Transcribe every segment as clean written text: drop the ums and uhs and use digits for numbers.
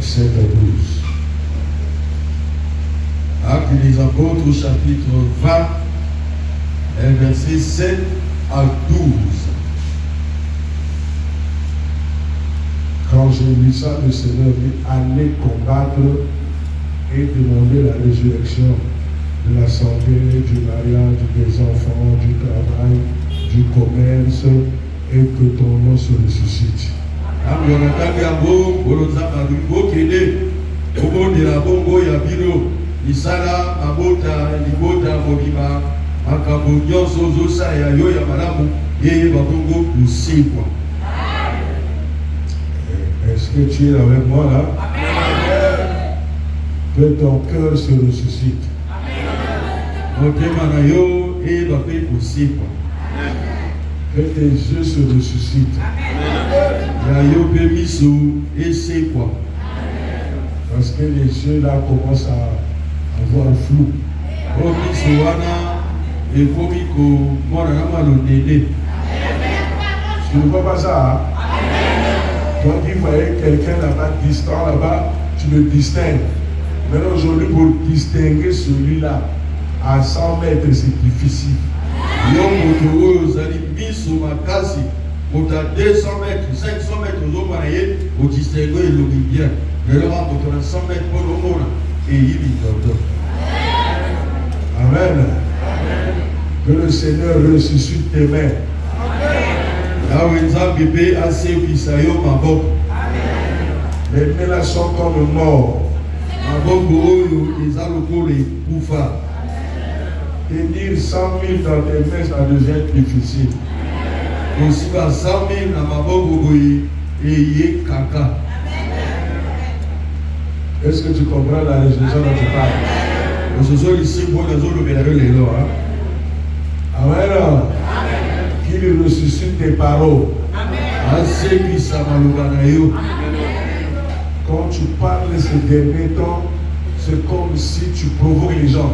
7 à 12. Actes des Apôtres, chapitre 20, versets 7 à 12. Quand j'ai lu ça, le Seigneur dit allez combattre et demander la résurrection de la santé, du mariage, des enfants, du travail, du commerce, et que ton nom se ressuscite. Est-ce que tu es avec moi là? Que ton cœur se ressuscite. Que tes yeux se ressuscitent. Parce que les yeux là commencent à avoir flou. Tu ne vois pas ça, hein? Toi qui voyais quelqu'un là-bas, distant là-bas, tu le distingues. Mais aujourd'hui, pour distinguer celui-là, à 100 mètres, c'est difficile. À 200 mètres, 500 mètres, au distinguer le bien. Mais là, on 100 mètres pour le monde. Et il est Amen. Que le Seigneur ressuscite tes mains. Là où ils ont bébé assez bisayo ma boque. Les mains là sont comme morts. Ma boque, ils ont le corps et poufa. Tenir 100 000 dans tes mains, ça devient difficile. Aussi, 100 000 dans ma boque et y est caca. Est-ce que tu comprends la résurrection dont tu parles? Ce sont ici pour les autres, mais les lois. Amen. Qu'il ressuscite tes paroles. Quand tu parles ces derniers temps, c'est comme si tu provoques les gens.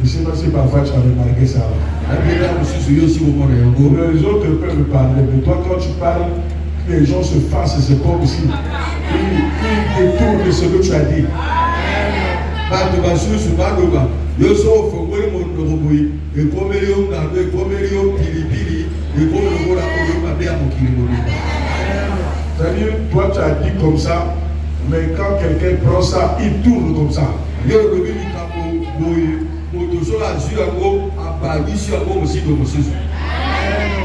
Je ne sais pas si parfois tu as remarqué ça. Les autres peuvent parler, mais toi quand tu parles, les gens se fassent, c'est comme si ils détournent ce que tu as dit. C'est-à-dire, toi tu as dit comme ça, mais quand quelqu'un prend ça, il tourne comme ça.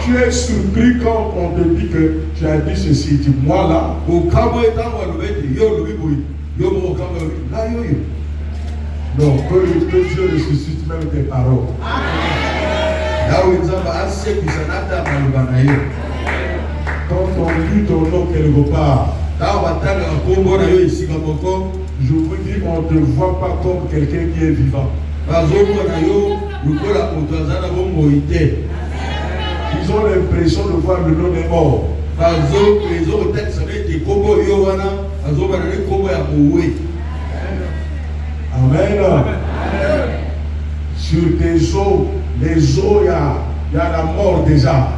Tu es surpris quand on te dit que tu as dit ceci. Tu dis, moi là, non, que Dieu ressuscite même tes paroles. Quand on lit ton nom quelque part, je vous dis, on ne te voit pas comme quelqu'un qui est vivant. Ils ont l'impression de voir le nom des morts. Amen. Sur tes os, les os, il y a la mort déjà.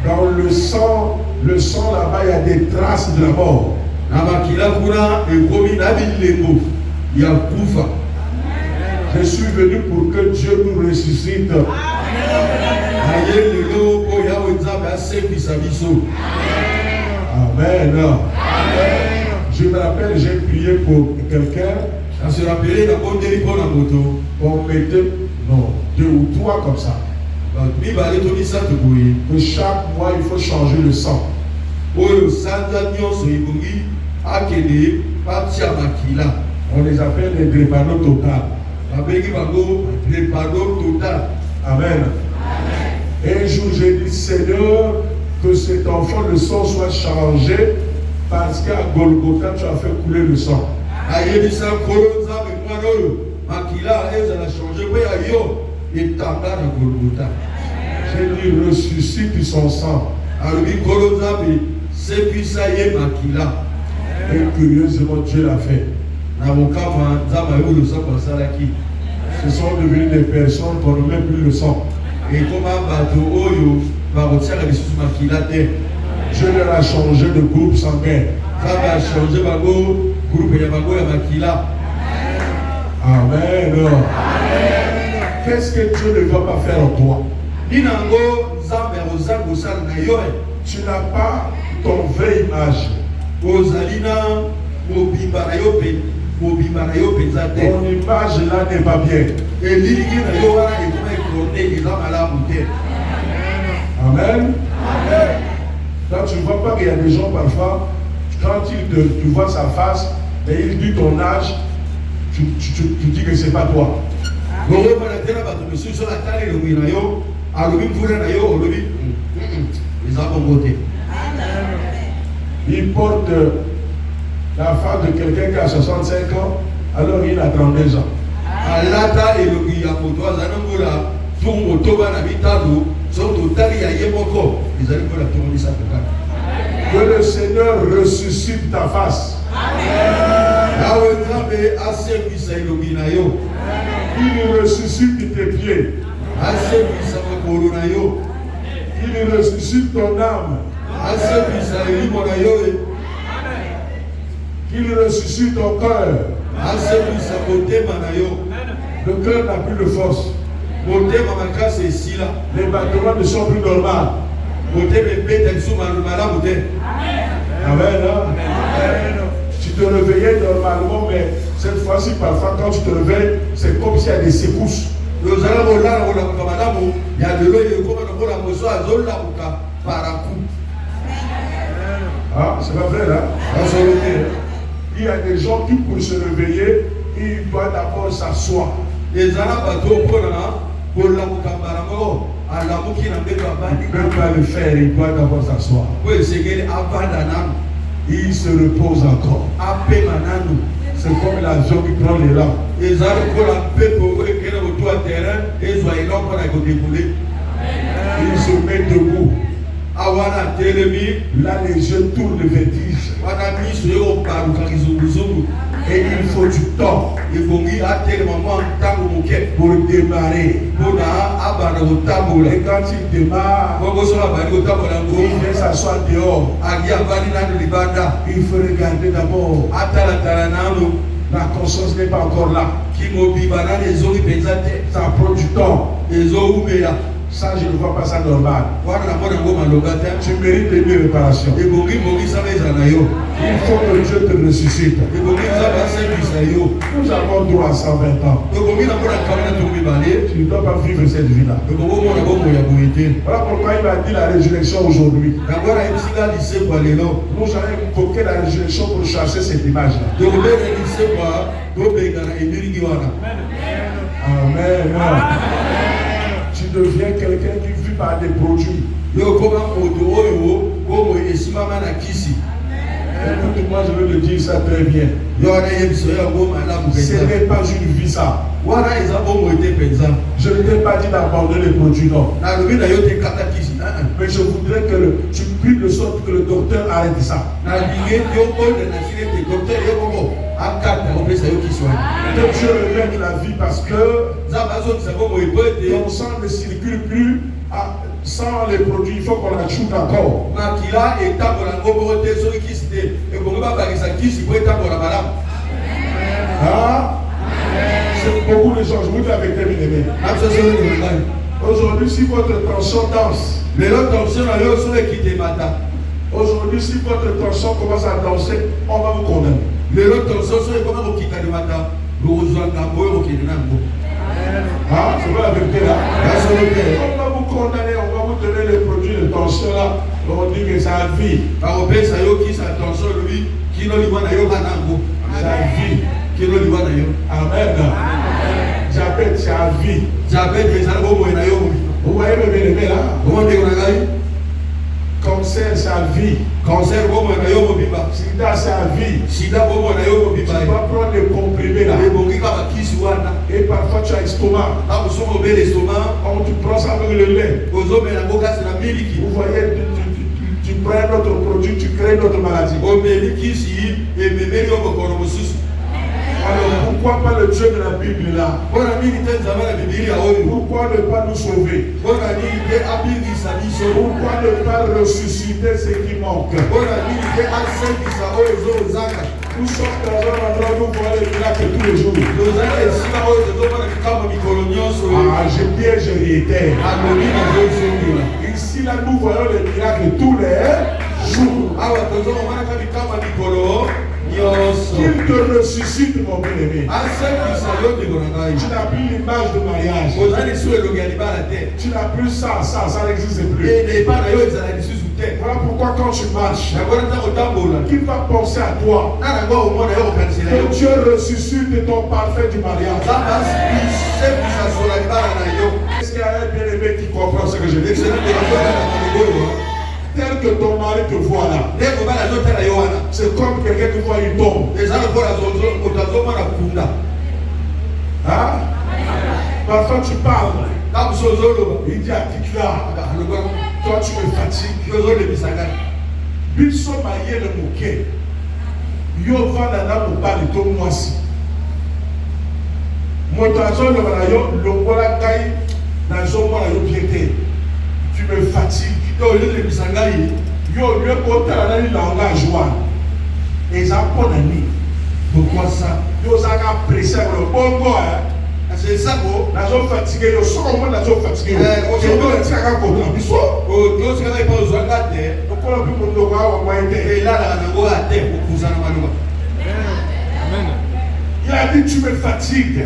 Dans le sang là-bas, il y a des traces de la mort. Je suis venu pour que Dieu nous ressuscite. Amen. Je me rappelle, j'ai prié pour quelqu'un. On mettait 2 ou 3 comme ça. Que chaque mois, il faut changer le sang. On les appelle les drépano total. Amen. Et un jour, j'ai dit, Seigneur, que cet enfant, le sang soit changé parce qu'à Golgotha, tu as fait couler le sang. J'ai dit, ressuscite son sang. Et curieusement, Dieu l'a fait. Ce sont devenus des personnes qu'on ne met plus le sang. Et comment bateau oyo va retirer les sous maquillate. Je leur ai changé de groupe sanguin. Ça va changer bago groupe ya bago ya makila. Amen. Qu'est-ce que Dieu ne va pas faire en toi? Ninango zambe ozango sala na yo. Tu n'as pas ton vraie image. Ozalina mobimba na yo pe mobimba na yo pezate. Ton image là n'est pas bien. Et ligi na yo wana ekoma ekorne eza malamu te. Amen. Quand tu ne vois pas qu'il y a des gens parfois, quand tu vois sa face, et il dit ton âge, tu dis que ce n'est pas toi. Il porte la femme de quelqu'un qui a 65 ans, alors il a 32 ans. Que le Seigneur ressuscite ta face. Il ressuscite tes pieds. Il ressuscite ton âme. Il ressuscite ton cœur. Le cœur n'a plus de force. Les battements ne sont plus normaux. Amen. Tu te réveillais normalement, mais cette fois-ci, parfois, quand tu te réveilles, c'est comme s'il y a des secousses. Ah, c'est pas vrai, là? Il y a des gens qui, pour se réveiller, ils doivent d'abord s'asseoir. Il ne peut pas le faire, il doit d'abord s'asseoir. Il se repose encore. C'est comme l'avion qui prend l'élan. Il se met debout. Là, les yeux tournent le vertige. Et il faut du temps pour démarrer. Et quand il démarre, il vient s'asseoir dehors. Il faut regarder d'abord. La conscience n'est pas encore là. Ça prend du temps. Ça, je ne vois pas ça normal. Tu mérites une réparation. Il faut que Dieu te ressuscite. Nous avons droit à 120 ans. Tu ne dois pas vivre cette vie-là. Voilà pourquoi il m'a dit la résurrection aujourd'hui. Nous allons invoquer la résurrection pour chasser cette image-là. Amen. Tu deviens quelqu'un qui vit par des produits. Écoute, moi je veux te dire ça très bien. Ce n'est pas une vie ça. Je ne t'ai pas dit d'abandonner les produits, non. Mais je voudrais que tu pries de sorte que le docteur arrête ça. Que Dieu remette la vie parce que ton sang ne circule plus sans les produits. Il faut qu'on ajoute encore. C'est beaucoup de choses. Je vous dis avec tes bien-aimés. Aujourd'hui, si votre tension danse, aujourd'hui, si votre tension commence à danser, on va vous condamner. Ah, c'est pas la vérité là. On va vous condamner, on va vous donner les produits de tension là. On dit que ça vit. Ça vit. Amen. Diabète, c'est à vie. Vous voyez le bien-aimé là? Cancer, c'est à vie. Sida, c'est à vie. Tu vas prendre des comprimés là. Et parfois tu as l'estomac. On tu prends ça avec le lait. Vous voyez, tu prends notre produit, tu crées notre maladie. Alors pourquoi pas le Dieu de la Bible là? Pourquoi ne pas nous sauver? Pourquoi ne pas ressusciter ce qui manque? Nous sommes dans un endroit où nous voyons les miracles tous les jours. Je dis je réitère. Ici là nous voyons les miracles tous les jours. Qu'il te ressuscite, mon bien-aimé. Tu n'as plus l'image de mariage. Tu n'as plus ça n'existe plus. Voilà pourquoi quand tu marches, qui va penser à toi? Que Dieu ressuscite ton parfait du mariage. Est-ce qu'il y a un bien-aimé qui comprend ce que je dis? Tel que ton mari te voit là, c'est comme quelqu'un qui voit une tombe. Hein? Parfois tu parles, il dit à Tikla, toi tu me fatigues. Biso maye le mouké, yo vandana mobali to mwasi. Motazo le balayo, le bola kai, na zo mona yo piété. Tu me fatigues. Yo mieux côté la langage one. Et ça pour ami. Pourquoi ça? Yo ça a pressé le bongo hein. C'est ça go. La zone fatiguée, yo so comment la zone fatiguée. On se doit être à côté biso. Yo ça va pas besoin d'aide. Donc on a pu mon doga wa été. Et là la ngo à terre pour vous en manuwa. Amen. Il a dit tu me fatigues.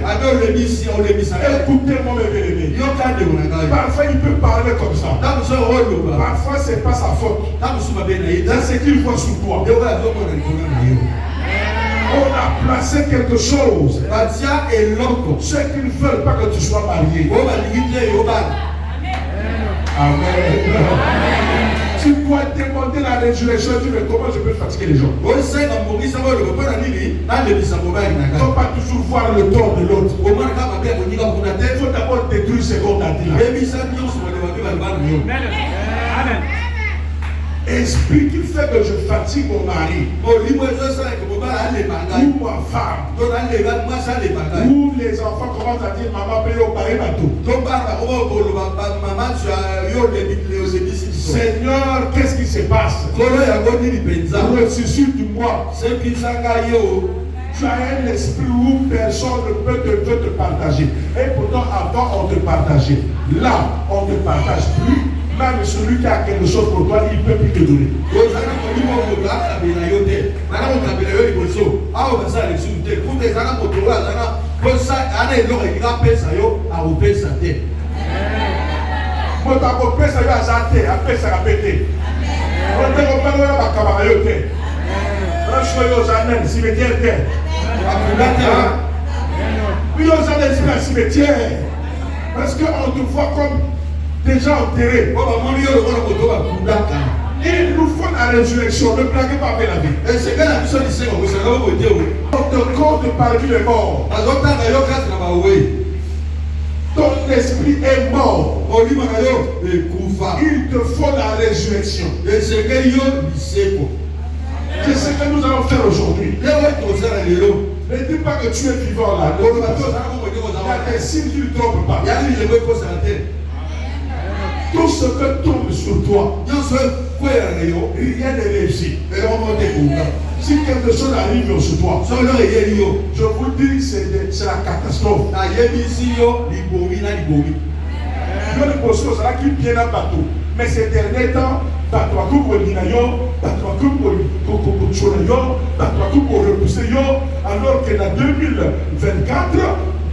Écoutez-moi mes bien-aimés. Parfois il peut parler comme ça. Parfois c'est pas sa faute. C'est ce qu'il voit sur toi. On a placé quelque chose. Ceux qui ne veulent pas que tu sois marié. Amen. Tu dois demander la résurrection. Tu dis comment je peux fatiguer les gens. Il ne faut pas toujours voir le tort de l'autre. Il faut d'abord détruire ce qu'on a dit là. Esprit qui fait que je fatigue mon mari ou ma femme ou les enfants commencent à dire maman paye au pari bateau. Seigneur, qu'est-ce qui se passe? Ressuscite-moi. Tu as un esprit où personne ne peut te partager. Et pourtant avant on te partageait. Là on ne partage plus. Même celui qui a quelque chose pour toi, il ne peut plus te donner. Parce qu'on te voit comme déjà enterré. Il nous faut la résurrection. Ne blaguez pas avec la vie. On te compte parmi les morts. Ton esprit est mort. Il te faut la résurrection. C'est ce que nous allons faire aujourd'hui. Ne dis pas que tu es vivant là. Il y a des signes qui ne trompent pas. Tout ce que tombe sur toi, rien n'est réussi. Si quelque chose arrive sur toi, je vous dis c'est la catastrophe. Mais ces derniers temps, alors que dans 2024,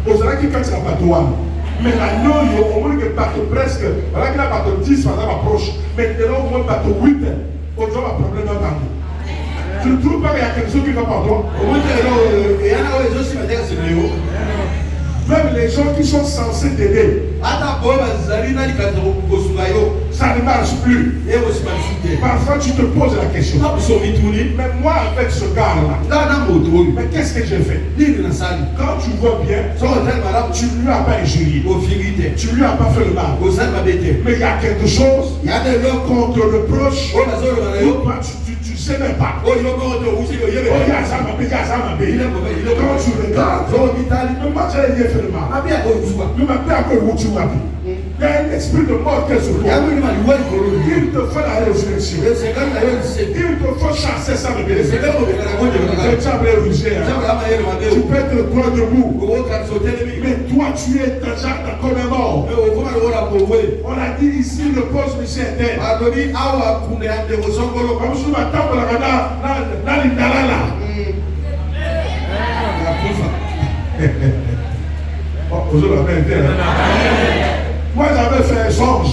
vous allez qui fait la bateau. Mais là, au moins que bateau presque, voilà que la bateau 10 par exemple approche. Maintenant, au moins bateau 8, on a un problème dans le. Tu ne trouves pas qu'il y a quelque chose qui va par toi? Même les gens qui sont censés t'aider, ça ne marche plus. Parfois tu te poses la question. Mais moi avec ce gars-là, mais qu'est-ce que j'ai fait? Quand tu vois bien, tu ne lui as pas injurié. Tu ne lui as pas fait le mal. Mais il y a quelque chose qu'on te reproche. Tu sais même pas. Oh, il va me rendre où c'est que il Oh, il y a ça, ma belle, il y a ça, ma belle. Quand tu regardes, le match est lié finalement. Ne m'a pas encore où tu vas. Il y a un esprit de mort qui est sur toi. Il te fait la résurrection. Il te faut chasser ça, ma belle. Le diable est rusé. Tu peux être croire debout. Mais toi, tu es déjà comme un mort. On a dit ici, le poste de c'est terre. Comme si ma table là, moi j'avais fait un songe.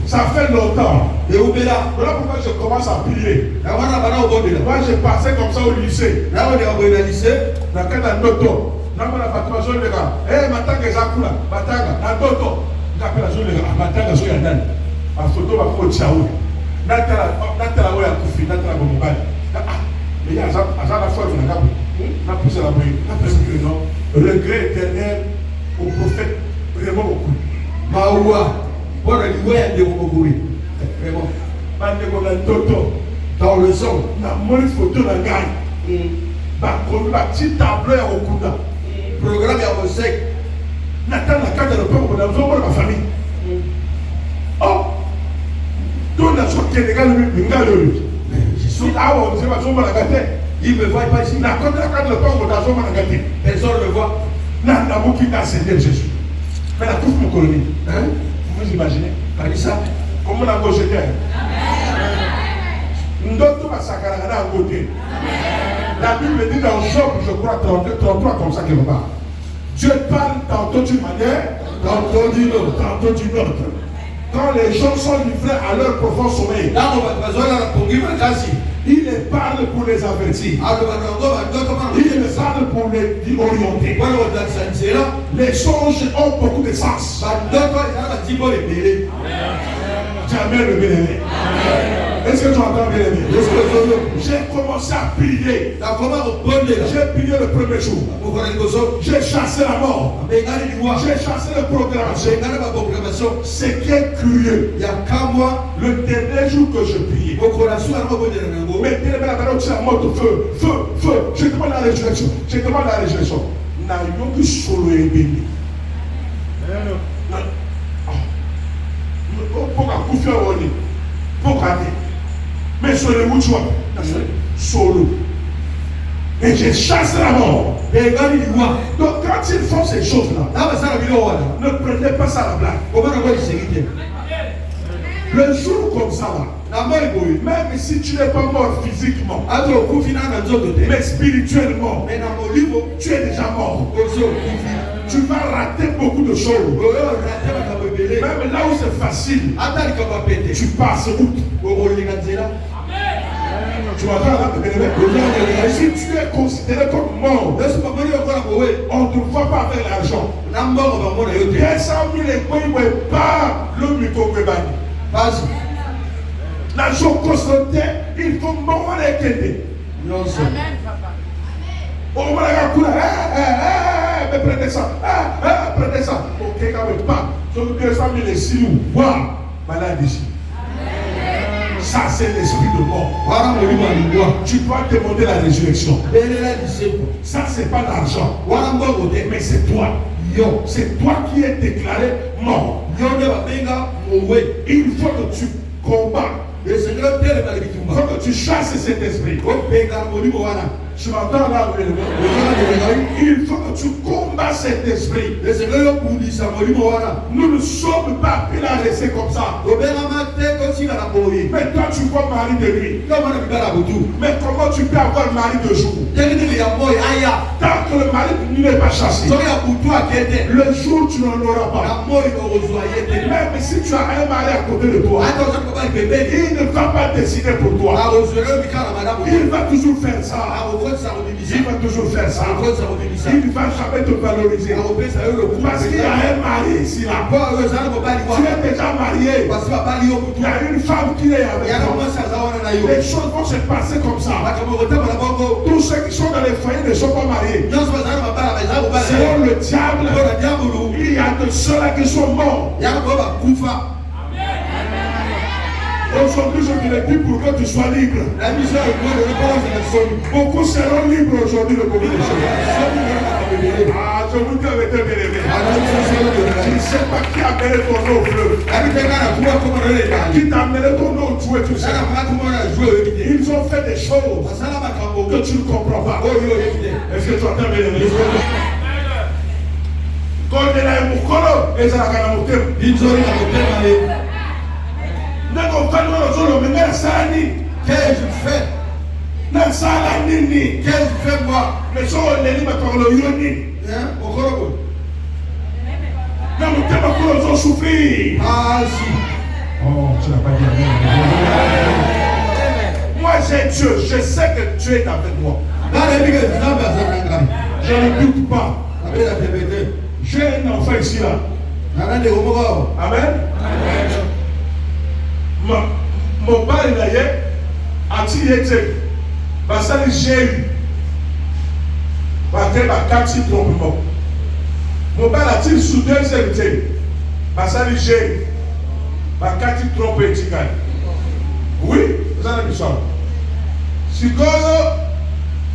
Ça fait longtemps. Voilà pourquoi je commence à prier. Moi j'ai passé comme ça au lycée. Dans quel auto. Regret éternel au prophète vraiment beaucoup. Dans le sang, dans mon photo de gagne. Petit tableau au Kouda. Programme à vos secs. Nathan la carte de peuple dans ma famille. Oh! Tout le monde qui est légal, je suis là où je vais la gâter. Il me voit pas ici. La carte de peuple dans ma gâter. Personne ne le voit. Là, la mot qui t'a Seigneur Jésus. Mais la coupe mon colonie. Hein? Vous imaginez? T'as dit ça? Comment on a gauche était? D'autres massacrent à côté. La Bible dit dans Job, je crois, 33 comme ça quelque part. Dieu parle tantôt d'une manière, tantôt d'une autre, tantôt d'une autre. Quand les gens sont livrés à leur profond sommeil, il les parle pour les avertir. Il les parle pour les orienter. Les songes ont beaucoup de sens. Jamais le bien-aimé. Est-ce que tu entends bien aimé? J'ai commencé à prier. J'ai prié le premier jour. J'ai chassé la mort. J'ai chassé la programmation. Ce qui est curieux, il y a qu'à moi, le dernier jour que je priais. Mais tu as mort de feu. Feu. Je demande la résurrection. N'a eu solo et béni. Pourquoi mais sur le mouchoir, solo. Et j'ai chassé la mort. Donc quand ils font ces choses-là, ne prenez pas ça à la blague. Le jour comme ça là, même si tu n'es pas mort physiquement, mais spirituellement, tu es déjà mort. Tu vas rater beaucoup de choses. Même là où c'est facile, tu passes outre. Tu m'entends là? Si tu es considéré comme mort, on ne te voit pas avec l'argent. 500 000 et pas le micro-webani. L'argent constanté, il faut mourir et quitter. On va la couler. Mais prenez ça. Prenez ça. Ok, quand même pas. Donc 200 000 et 6 loups. Waouh! Malade ici. Ça, c'est l'esprit de mort. Tu dois demander la résurrection. Ça, c'est pas l'argent. Mais c'est toi. C'est toi qui es déclaré mort. Il faut que tu combats. Il faut que tu chasses cet esprit. Tu m'entends là? Il faut que tu combats cet esprit. Nous ne sommes pas appelés à rester comme ça. Mais toi tu vois mari de nuit. Mais comment tu peux avoir mari de jour? Tant que le mari de nuit n'est pas chassé, le jour tu n'en auras pas. Même si tu as un mari à côté de toi, il ne va pas décider pour toi. Il va toujours faire ça. Il va toujours faire ça. Il ne va jamais te valoriser. Parce qu'il y a un mari ici là. Tu es déjà marié. Il y a une femme qui est avec toi. Les choses vont se passer comme ça. Tous ceux qui sont dans les foyers ne sont pas mariés. Selon le diable, il y a de ceux-là qui sont morts. Aujourd'hui, je te le dis pour que tu sois libre. Beaucoup seront libres aujourd'hui de beaucoup de choses. Ah, je vous dis avec tes bien-aimés. Tu ne sais pas qui a amené ton eau fleuve. Qui t'a amené ton eau jouer tout ça. Ils ont fait des choses que tu ne comprends pas. Est-ce que tu entends bien-aimé? Quand il est là, il est là. Qu'est-ce que je fais? Qu'est-ce que je fais moi? Mais ça, on est libre par le yoni. Non, mais t'es pas pour nous souffrir. Ah, si. Oh, tu n'as pas dit rien. Moi, j'ai Dieu. Je sais que Dieu est avec moi. Je ne doute pas. J'ai un enfant ici là. Amen. Mon père il a eu été basali j'ai eu bakati trompement. Mon père a dit sous deuxième été basali j'ai eu bakati trompement. Oui, vous avez vu ça. Si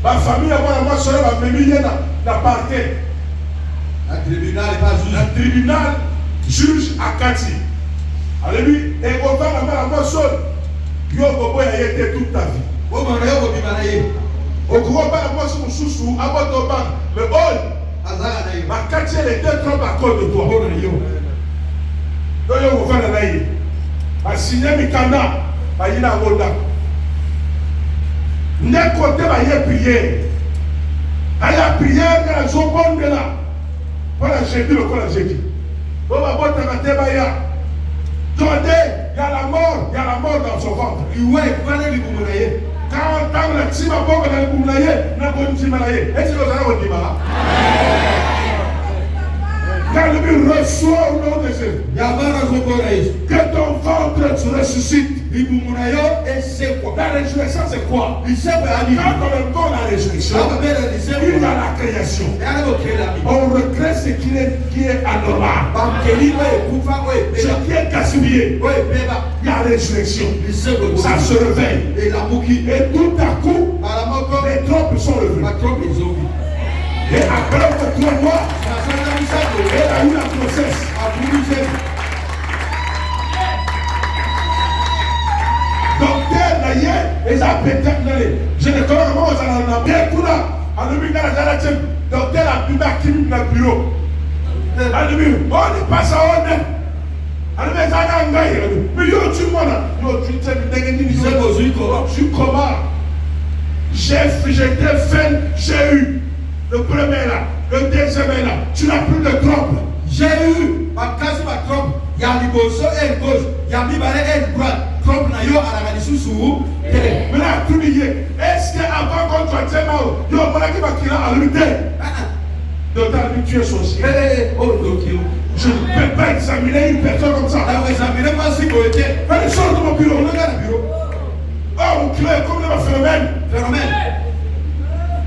ma famille a moi seule ma famille n'a pas été. Le tribunal juge à Kati. Alléluia. Et on va la moi seul. Yo bobo a été toute ta vie. Au gros pas la moi sur sous à votre banc. Mais oh, ma Kati les deux trompes à cause de toi. Donc yo va la naïe. Ma signé mi kana, ma yina goda. Ne côté ma y prier. Aya prier quand je bonne de là. Voilà, j'ai dit le quoi j'ai dit. Bon, ma bonne tête baya. Attendez, il y a la mort dans son ventre. Quand la tima bombe dans le boumlaye, n'a pas de timalaye. Est-ce que vous avez dit là? Quand le but reçoit au nom de Jésus, que ton ventre se ressuscite. La résurrection, c'est quoi? Quand on est dans la résurrection, il y a la création. On recrée ce qui est anormal. Ce qui est gaspillé. Il y a la résurrection. Ça se réveille. Et tout à coup, les trompes sont revenues. Et après 3 mois, elle a eu la grossesse. Docteur Naye, les appétents, je ne connais pas comment on a bien tout là. Docteur a pu mettre dans le bureau. Alléluia. On est passé à honnête. Alléluia. Mais yo, tu m'en as. Je suis comment? J'ai fait, j'ai eu le premier là, le deuxième là. Tu n'as plus de trompe. J'ai eu ma case, ma trompe. Il y a l'Iboso et le gauche. Il y a Mibale et le droite. Trompe na yo à la Manisou. Mais là, tout lié. Est-ce qu'avant qu'on soit tellement, yo, mon qui va qu'il a à l'unité? Docteur, tu es sorcier. Je ne peux pas examiner une personne comme ça. Fais les choses de mon bureau. Oh, mon client, comme le phénomène.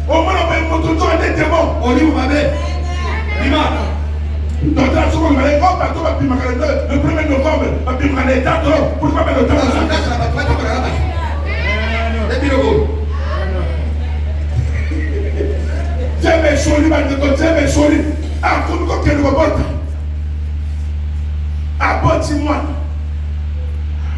Au moins, on va me montrer des démons. On dit, vous m'avez. Docteur, ce qu'on va aller, le 1er novembre, pour que je m'appelle le temps. Tiens, soli, tiens, soli. Ah, comment quel robot? Aboti-moi.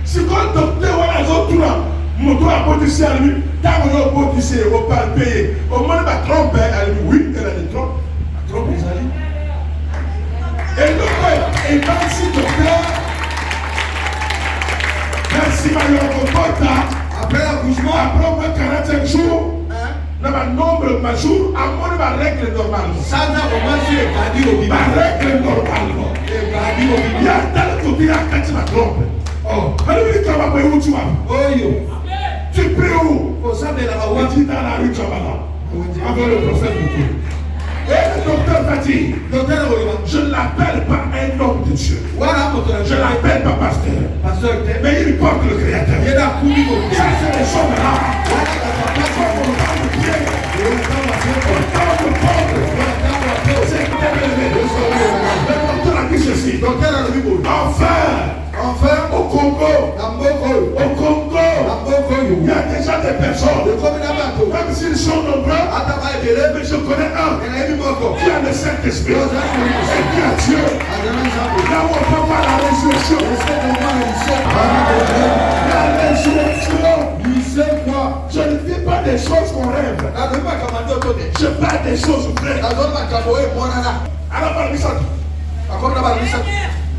Si quand le docteur a les autres là, mon tour abotissé à lui, quand on a abotissé, on va pas le payer. Au moins, il va tromper à lui. Oui, elle a des trompes. La trompe, les amis. Et donc, et merci docteur. Merci Mario Kobota. Après l'accouchement, après au moins 45 jours, dans ma nombre de jours, à mon ma règle normalement. Ça n'a pas marché, ma règle normalement. Il y a tel côté à quand tu m'as trompé. Oh, allez, tu vas pas où tu vas. Oh, yo. Tu pries où? Au sein de la rue, tu es dans la rue, tu vas là. Avec le prophète beaucoup. Et le docteur Fati, je ne l'appelle pas un homme de Dieu. Je ne l'appelle pas pasteur. Mais il porte le Créateur. Ça, c'est les choses là. Enfin, au Congo, sont nombreux, mais je connais un qui a le Saint-Esprit et qui a Dieu. Là où on peut voir la résurrection. La résurrection. Je ne dis pas des choses qu'on rêve. Je parle des choses vraies.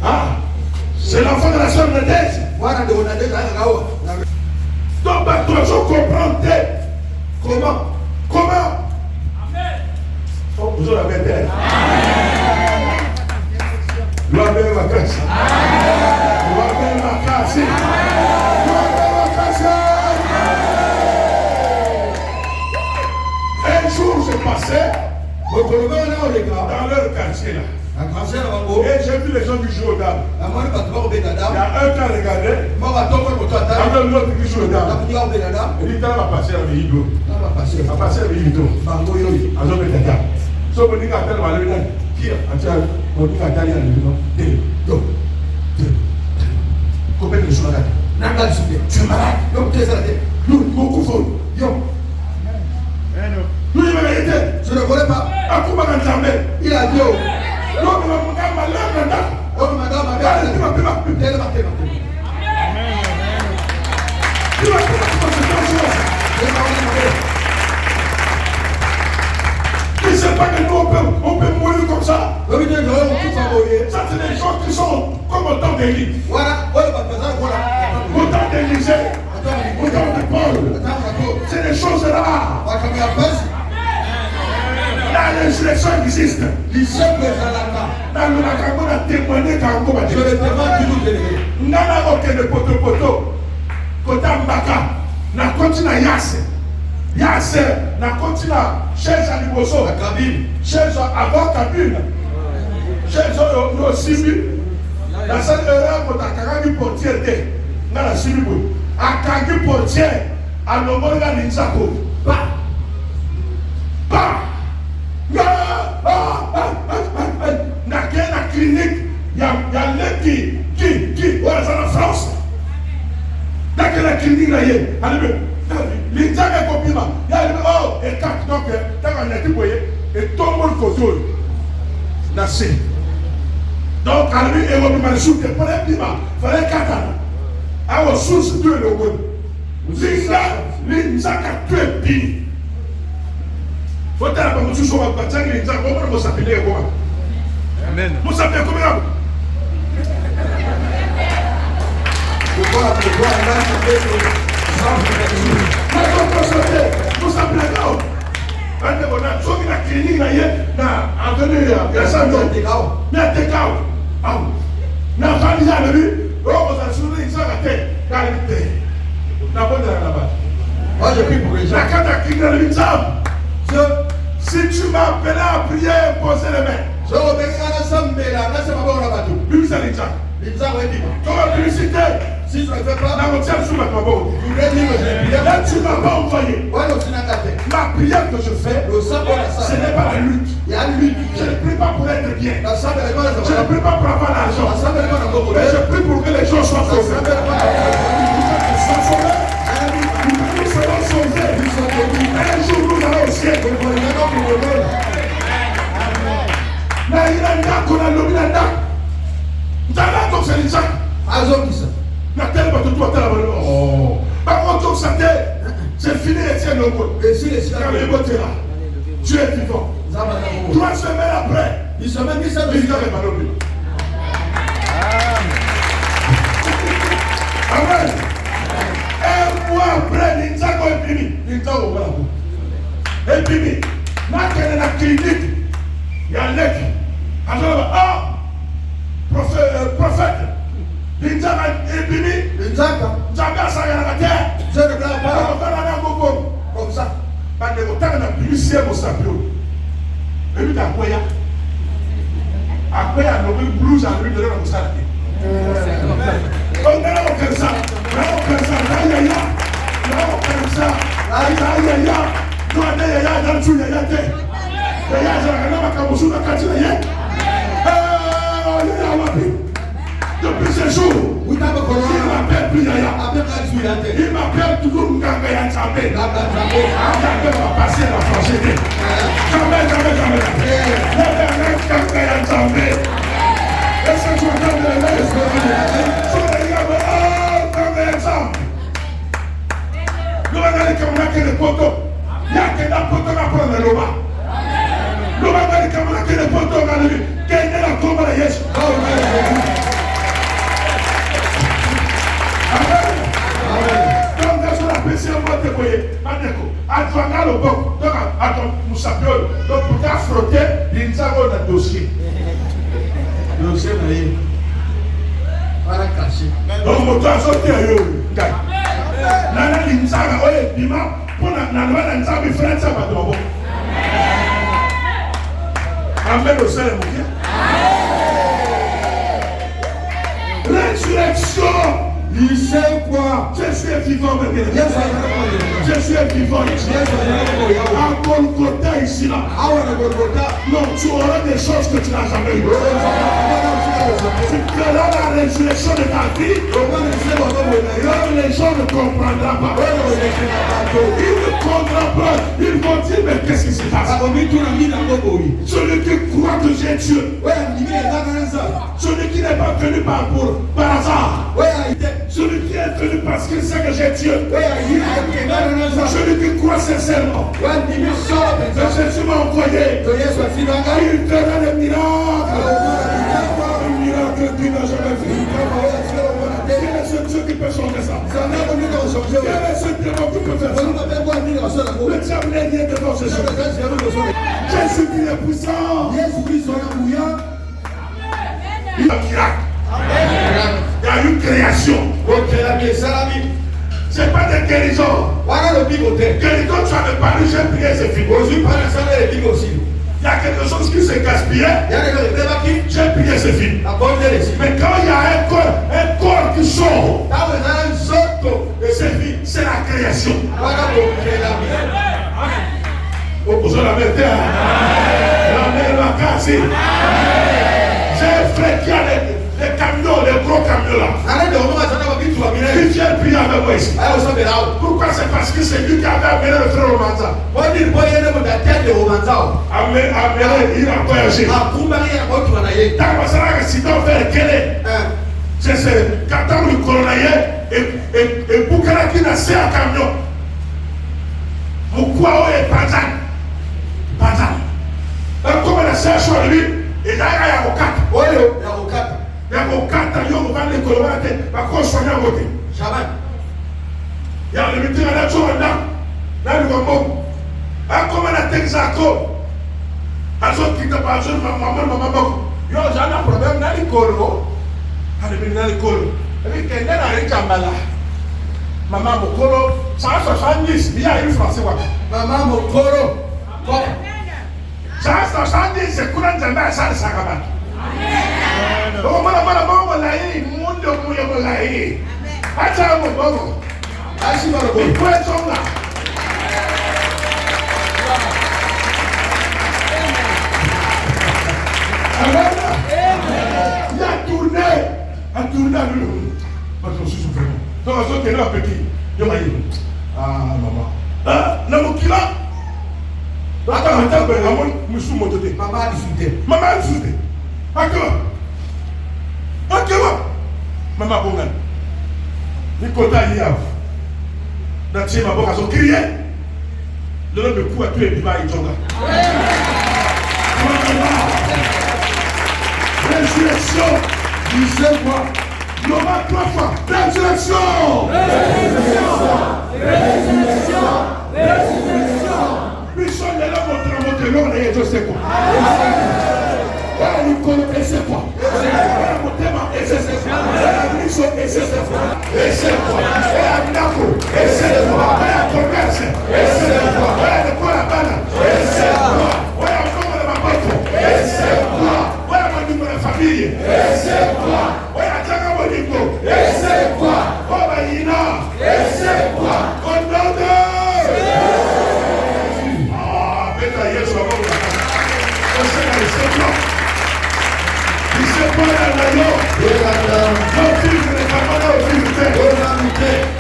Ah, c'est l'enfant de la soeur de Thèse. Donc, je comprends comment. Oh, vous avez été. Gloire à la grâce. Gloire à la grâce. Un jour, je passais dans leur quartier là. Et j'ai vu les gens qui jouent aux dames. Il y a un qui a regardé, avec l'autre qui joue aux dames. Il dit, va passer à l'Ido. Va passer à l'Ido. Alors, il dit, so on dit qu'à tel moment, il dit, on dit qu'à tel moment, combien de choses là? Tu es malade. Nous, beaucoup font. Nous, il m'a été. Je ne connais pas. À quoi m'a jamais? Il a dit, non, mais mon gars m'a l'air là. Oh, madame, tu sais pas que nous on peut mourir comme ça. Ça c'est des gens qui sont comme autant d'Élie. Autant d'Élysée. Autant de Paul. C'est des choses rares. La résurrection existe. Dans le Nakago, on a témoigné quand on a témoigné. Nana aucun de poto. Kota Mbaka. Na continue à Yasse. Yasse. Na continue à chaise à Liboso. La cabine. Chaise avant cabine. Chaise au Sibi. La seule erreur pour ta carrière portière. Dans la Sibi. À carrière portière. À l'Omoga Ninzako. Bah. La clinique, il y a l'un qui, voilà, c'est en France. Dès que la clinique là y est, les gens qui compliment, il y a oh, et quand donc, quand on a dit, vous voyez, et tout le monde contrôle. Nassi. Donc, à lui, et on m'a dit, il fallait 4 ans. Alors, sous deux le monde. Les gens qui tué Bini. Faut dire que nous sommes en train de dire comment nous s'appeler comment. Amen. Nous s'appelons comment? Nous s'appelons comment? Quand on a clinique là, na avenue ya Santo. Na tekao. Ah. Na famille à lui, on va s'assurer ça la tête. Qualité. Na bonne là-bas. Moi je prie pour les gens. La carte à clinique là, si tu m'as appelé à prier, poser les mains. Je vais vous publicité. Si je ne fais pas, là tu m'as pas envoyé. Ma prière que je fais, ce n'est pas la lutte. Je ne prie pas pour être bien. Je ne prie pas pour avoir l'argent. Mais je prie pour que les gens soient sauvés. Nous serons sauvés. Un jour nous allons au ciel. Mais il a un gars qu'on a nommé un gars. Vous avez un c'est les gens. Oh. Par contre, c'est fini et tiens le mot. Et si les gens sont là, Dieu est vivant. 3 semaines après, il se met ça de vivre avec Malobé. Amen. 1 mois après, il s'est imprimé. Il s'est imprimé. Dans la clinique, il y a un mec. Ah, prophète. Il s'est imprimé. Il s'est imprimé. Je ne plains pas. Comme ça. Parce que autant on a pu ciel au sapio. Et lui, après, il y a nommé blues à lui de la moussarde. On a comme ça. Depuis ce jour, il m'appelle plus Yaya. Il m'appelle toujours Nganga Yanzambe. Nganga va passer racheter. Jamais. L'éternel campagne à jamais. Est-ce que tu entends de l'aise? Sur les gars, campagne à jamais. Nous allons aller comme on a que les poteaux. Il y a que la poteau à prendre le bas. Nous allons aller comme on a que les poteaux à lui. Quelle est la combat de Yesu? Si on va te voir, à le boc, donc à ton moussapiol, donc pour t'as frotté, il nous a dans le dossier. Le dossier, voilà caché. Donc, mon temps, sorti à eux. Nana, il nous a dit, Bima, pour la loi, il nous a dit, frère, ça va tomber. Amen au ciel, mon Dieu. Résurrection. Il sait quoi? Je suis vivant maintenant. Je suis vivant ici. À Golgotha ici là. Non, tu auras des choses que tu n'as jamais eues. Tu verras la résurrection de ta vie. Là, les gens ne comprendront pas. Ils ne comprendront pas. Ils vont dire, mais qu'est-ce qui se passe? Celui qui croit que j'ai Dieu. Celui qui n'est pas venu par hasard. Celui qui est venu parce qu'il sait que j'ai Dieu. Celui qui croit sincèrement que Jésus m'a envoyé. Il fera des miracles. Un miracle qu'il n'a jamais vu. Quel est ce Dieu qui peut changer ça? Quel est ce Dieu qui peut faire ça? Le diable n'est rien devant Jésus. Jésus qui est puissant. Il y a un miracle. Il y a une création. Ce n'est pas des guérisons. Guérison, tu as parlé, j'ai prié, c'est fini. Il y a quelque chose qui se gaspillait. J'ai prié, c'est fini. Mais quand il y a un corps qui sort, c'est fini, c'est la création. Opposons la vérité. La mer va casser. J'ai un frère qui a les camions, les gros camions là. Il vient prier avec moi ici. Pourquoi? C'est parce que c'est lui qui avait amené le frère Romanza. Il a voyagé. Si tu fais quel c'est quand il colonaillait et Boukara qui n'a pas un camion. Pourquoi est Bazan? Comme il a cherché à lui, il a un avocat. Il y a un avocat, il y a un avocat, il y a un avocat, il y a un avocat, il y a un avocat, il y a un avocat, comme on a Texaco, à ceux qui te parlent, maman, il y a un problème dans les colos. Il y a un colo. Il y a un cambala. Maman, mon colo, 170, il y a une français. Maman, mon colo. 170, c'est quoi le jamais ça de Sakabat? Oh, maman, la haie, monde de la haie. Attends, mon bon. Il faut être là. Il a tourné à l'eau. Je suis souffrant. Donc, je suis là, petit. Je m'ai dit, maman. Non, qui là? Attends, je suis monté. Maman a discuté. D'accord. Maman, bon, il compta hier. Dans le ma boca, ils crié. Le nom de coup à tuer Bima et Djonga. Résurrection. Disais moi. Noma 3 fois. Résurrection. Mission est là pour te montrer l'homme et je sais quoi. Il connaît c'est quoi. Et c'est quoi. Mission et c'est quoi. Et c'est quoi. Et à Nako. Et c'est quoi. Et à commerce. Et c'est quoi. Et à quoi la balle. Et c'est quoi. Et à comment la mapoto. Et c'est quoi. Et à mon numéro de famille. Et c'est quoi. Et à Tchaka Monico. Et c'est quoi. Oh Baïna. Et c'est quoi. Condamné.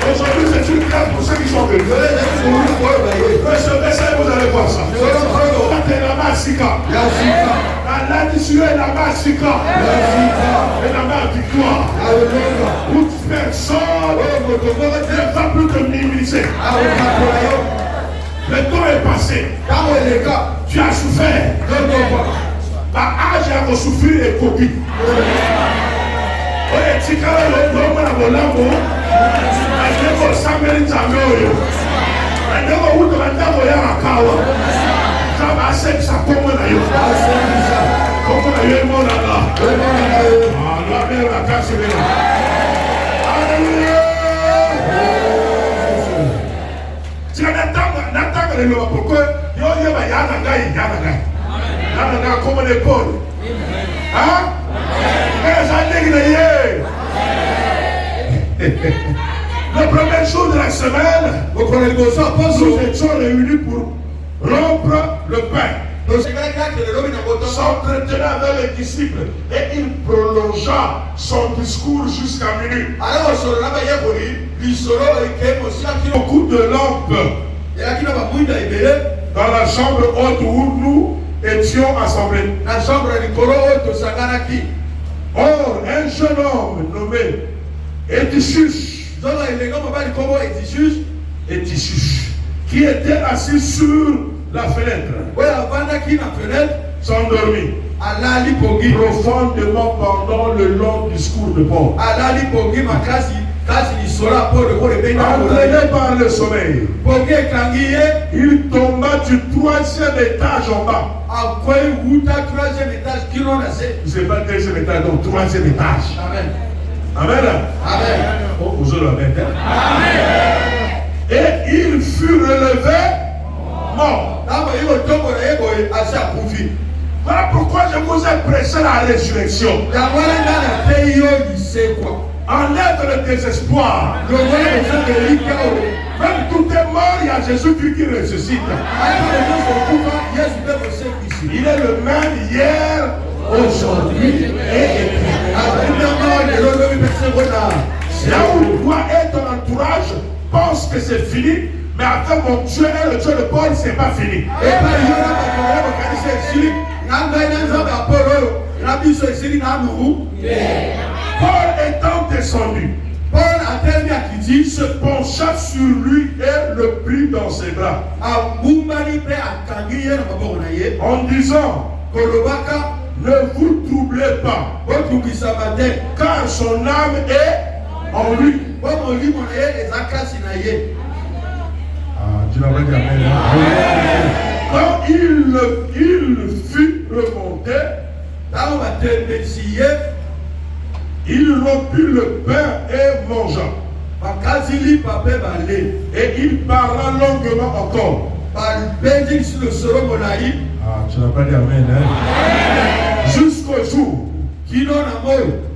Aujourd'hui, c'est une carte pour ceux qui sont venus. Mais ce message, vous allez voir ça. Sika. La l'addition est la main Sika. Et la main victoire. Toute personne ne va plus te minimiser. Le temps est passé. Tu as souffert. Par âge à souffrir et copie. Oye, tika le homme na bolambo. Adeko sameli jameo. Adeko uto bandako ya makawa. Kama asek sa komo na yo. Komo na yo mo na la. Ah, la mère la casse le. Alléluia. Tika natanga le lo pourquoi yo ye ba yana ngai. Yana comme l'épaule. Hein? Le premier jour de la semaine, nous étions réunis pour rompre le pain. S'entretenait avec les disciples et il prolongea son discours jusqu'à minuit. Beaucoup de lampes dans la chambre haute où nous étions assemblés. Or, un jeune homme nommé Étichus, qui était assis sur la fenêtre, s'endormit profondément pendant le long discours de Paul. Entraîné par le sommeil, il tomba du 3e étage en bas. C'est pas le 2e étage, donc 3e étage. Amen. Amen. Amen. Oh, vous allez amen. Et il fut relevé mort. Voilà pourquoi je vous ai prêché la résurrection. Enlève le désespoir. Même tout est mort, il y a Jésus-Christ qui ressuscite. Il est le même hier, aujourd'hui et là où doit être ton entourage, pense que c'est fini, mais après mon Dieu et le Dieu de Paul, c'est pas fini. Paul étant descendu, se pencha sur lui et le prit dans ses bras. En disant, ne vous troublez pas, car son âme est en lui. Quand il fut remonté, il rompit le pain et mangea. Et il parla longuement encore. Tu n'as pas dit amen, hein? Jusqu'au jour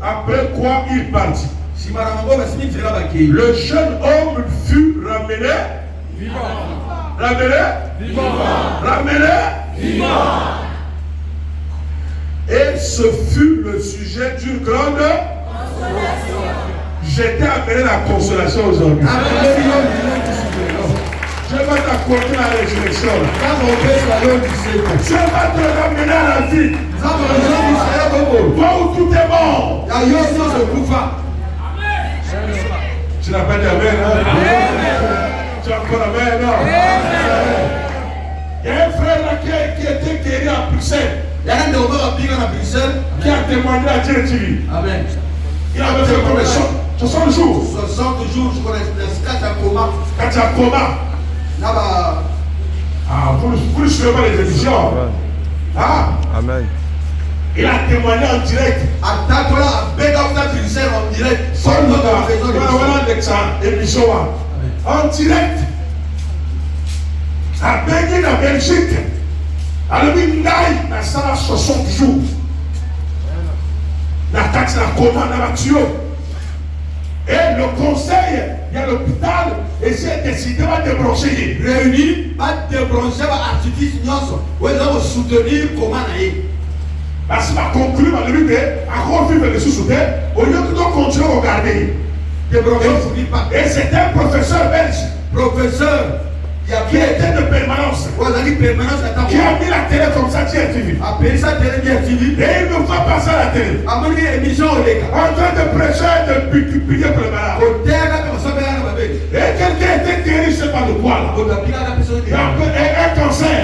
après quoi il partit. Le jeune homme fut ramené vivant. Et ce fut le sujet d'une grande consolation. J'étais appelé la consolation aujourd'hui. Je vais t'accorder la résurrection. Je vais te ramener à la vie. Toi où tout est mort. Tu n'as pas dit amen, hein? Tu as encore amen, non? Il y a un frère là qui était guéri à Bruxelles. Qui a témoigné à Dieu TV. Amen. Il avait fait combien? 60 jours. 60 jours, je connais quand tu as coma. Vous ne suivez pas les émissions. Ah. Amen. Il a témoigné en direct. En direct. À Belgique, en Belgique. À l'Omindaï, dans 60 jours. La taxe, la commande, la voiture. Et le conseil, il y a l'hôpital, et j'ai décidé de débrancher. Réunis, pas débrancher, artifice, où ils vont soutenir comment aller. Parce qu'il va conclure à lui, à quoi vivre les sous-soutenir, au lieu de continuer à regarder. Et c'était un professeur belge. Professeur, qui était de permanence. qui a mis la télé comme ça, DIRTV. Et il me voit passer à la télé. En train de prêcher et de prier pour le malade. Et quelqu'un était guéri, je ne sais pas de quoi là. Et un cancer.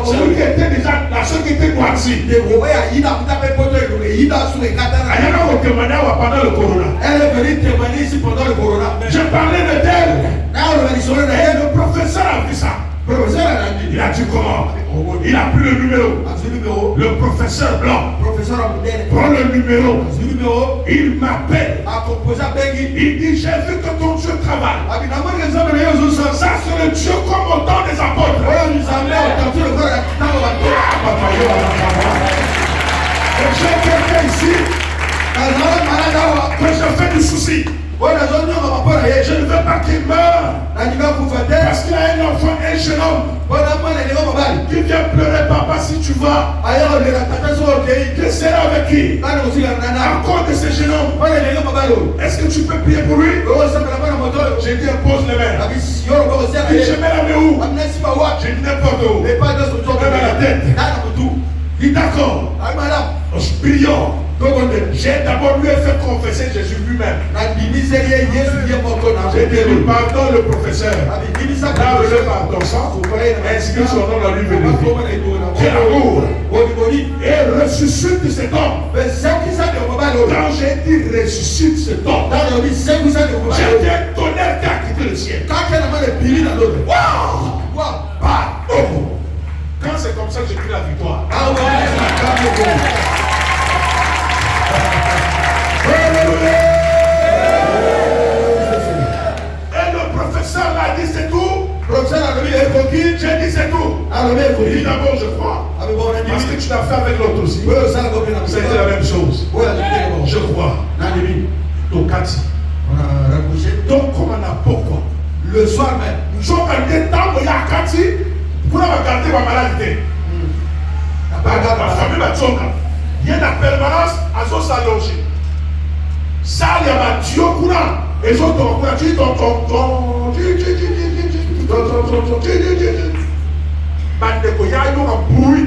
Celui qui était déjà, la seule qui était noircie. Pendant le corona. Elle est venue témoigner ici pendant le corona. Je parlais de d'elle. Et le professeur a vu ça. Il a dit comment? Il a pris le numéro. Le professeur blanc prend le numéro. Il m'appelle. Il dit, j'ai vu que ton Dieu travaille. Ça c'est le Dieu comme au temps des apôtres. Et j'ai quelqu'un ici que je fais du souci. Je ne veux pas qu'il meure. Parce qu'il a un enfant, un jeune homme qui vient pleurer, papa, si tu vas. Je serai avec qui? Encore de ce jeune homme. Est-ce que tu peux prier pour lui? J'ai dit, pose les mains. Et je mets la main où? J'ai dit n'importe où. Même à la tête. Il dit d'accord. Prions. J'ai d'abord lui fait confesser Jésus lui-même. J'ai dit pardon le professeur. Là où je pardon ça, inscrit son nom dans lui venir. J'ai l'amour. Et ressuscite cet homme. Quand j'ai dit ressuscite cet homme, j'ai dit un tonnerre qui a quitté le ciel. Wow! Quand c'est comme ça que j'ai pris la victoire. Et le professeur l'a dit c'est tout. J'ai dit c'est tout. Il dit d'abord je crois. Parce que tu l'as fait avec l'autre aussi. C'était la même chose. Je crois. Donc Cathy. Donc comme on a pourquoi? Le soir même. Je vais regarder tant qu'il y a Cathy. Pour regarder ma maladie. Ma famille m'a dit il y a une permanence à son salon. Ça, il y a un Dieu courant. Et les autres ont dit il y a un bruit.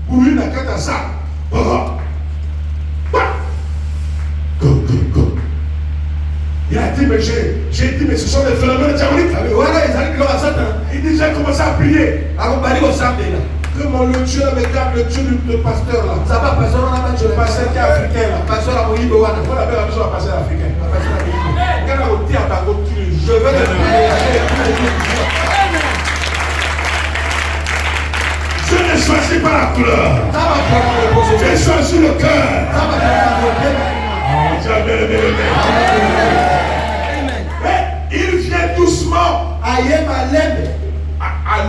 Bruit n'a qu'à ça. Il a dit, mais j'ai dit, mais ce sont des phénomènes diaboliques. Il dit, j'ai commencé à prier. Que le Dieu me garde, le Dieu du pasteur là. Ça va, pasteur, on a pas de pasteur qui est africain là. Pasteur à Moïse, on a bien besoin de pasteur africain. Je veux le je ne choisis pas la couleur. J'ai choisi le cœur. Mais il vient doucement. À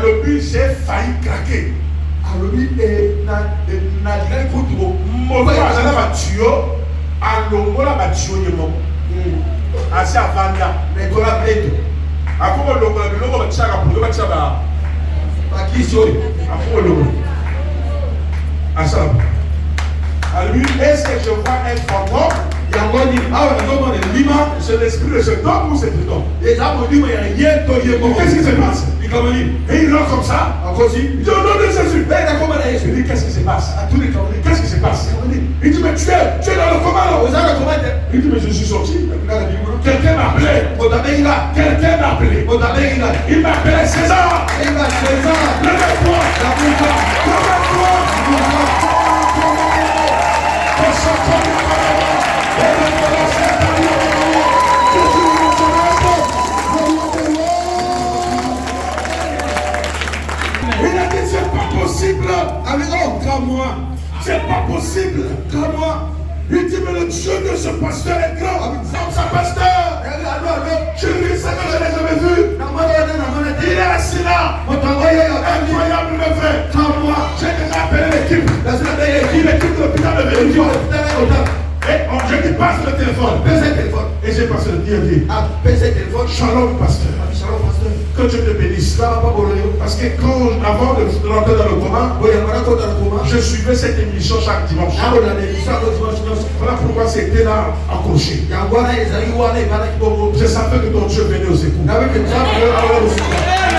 l'objet, j'ai failli craquer. Est-ce que je vois un fantôme? C'est l'esprit de cet homme ou c'est cet homme? Qu'est-ce qui se passe? Et il rentre comme ça. Il dit au nom de Jésus. Il dit qu'est-ce qui se passe? Qu'est-ce qui se passe? Il dit mais tu es dans le coma. Il dit mais je suis sorti. Quelqu'un m'a appelé. Quelqu'un m'a appelé. Il m'a appelé César. Levez-toi. Il a dit c'est pas possible. Comme moi. C'est pas possible. Comme moi. Il dit mais le Dieu de ce pasteur est grand. Sa pasteur. Je lui sais que je l'ai jamais vu. Il est assis là. Incroyable le vrai. Comme moi. J'ai déjà appelé l'équipe. L'équipe de l'hôpital de Vélition. Et je dis passe le téléphone. Et j'ai passé le DIRTV. Shalom pasteur. Que Dieu te bénisse. Parce que avant de rentrer dans le coma, je suivais cette émission chaque dimanche. Voilà pourquoi c'était là accroché. Je savais que ton Dieu venait au secours.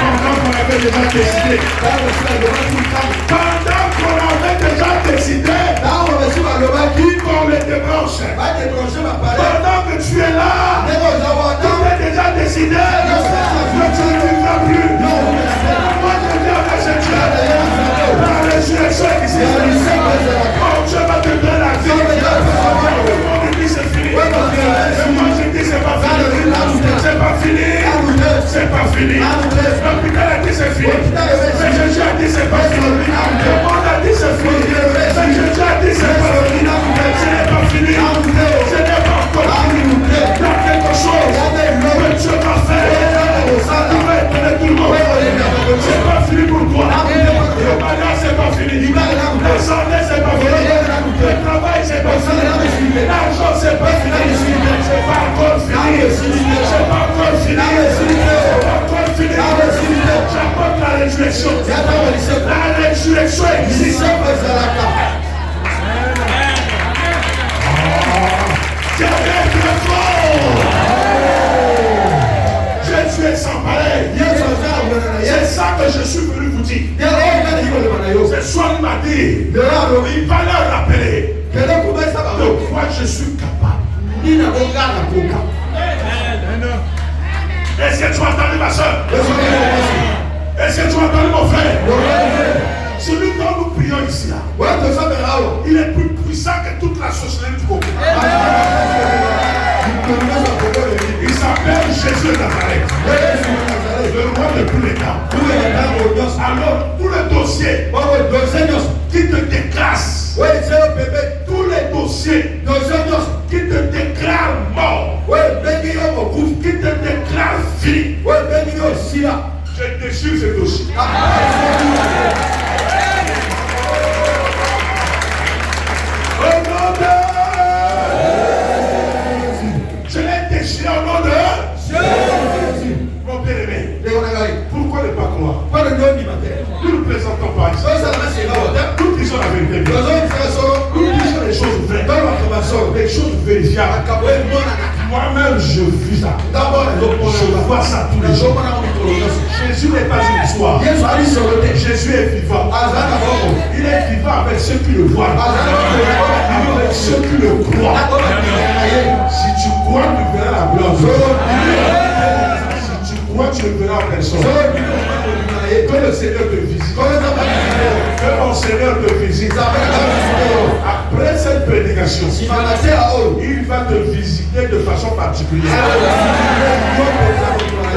Pendant qu'on avait avait déjà décidé. Pendant qu'on avait déjà décidé qu'on les débranche. Pendant que tu es là, tu as déjà décidé. Que tu ne vivras plus. Moi je viens avec ce Dieu. La résurrection est ici. Oh, Dieu va te donner la vie. On dit c'est fini. Et moi je dis c'est pas fini. C'est pas fini. C'est pas fini. L'hôpital a dit c'est fini. Mais Jésus a dit c'est pas fini. Le monde a dit c'est fini. Mais Jésus a dit c'est pas fini. Ce n'est pas fini. Ce n'est pas encore fini. Il y a quelque chose que Dieu va faire. Tu vas étonner tout le monde. C'est pas fini pour toi. Le mariage c'est pas fini. La santé c'est pas fini. Le travail c'est pas fini. L'argent c'est pas fini. C'est pas encore fini. C'est pas encore fini. C'est pas encore fini. J'apporte la résurrection. La résurrection existe. Jésus est sans pareil. C'est ça que je suis venu vous dire. Ce soir il m'a dit, il va leur rappeler de quoi je suis capable. Est-ce que tu as entendu ma soeur? Est-ce que tu as entendu mon frère? Celui dont nous prions ici, là, il est plus puissant que toute la société du Congo. Il s'appelle Jésus de Nazareth, le roi de tous les temps. Alors, tous les dossiers qui te déclassent, tous les dossiers qui te déclarent mort, qui te déclarent fini, je déchire ce dossier. Au nom de je l'ai déchiré au nom de Jésus. Mon bien-aimé, pourquoi ne pas croire? Nous ne plaisantons pas ici. Nous disons la vérité. Nous disons les choses vraies. Les choses vérifiables. Moi-même, je vis ça. Je vois ça tous les jours. Jésus n'est pas une histoire. Jésus est vivant. Il est vivant avec ceux qui le voient. Avec ceux qui le croient. Si tu crois, tu verras la gloire. Si tu crois, tu ne verras personne. Que le Seigneur te visite. Que mon Seigneur te visite. Après cette prédication, il va te visiter de façon particulière.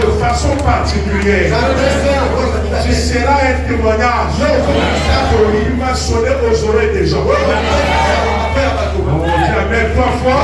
De façon particulière. Tu seras un témoignage. Il va sonner aux oreilles des gens. On dit amen 3 fois.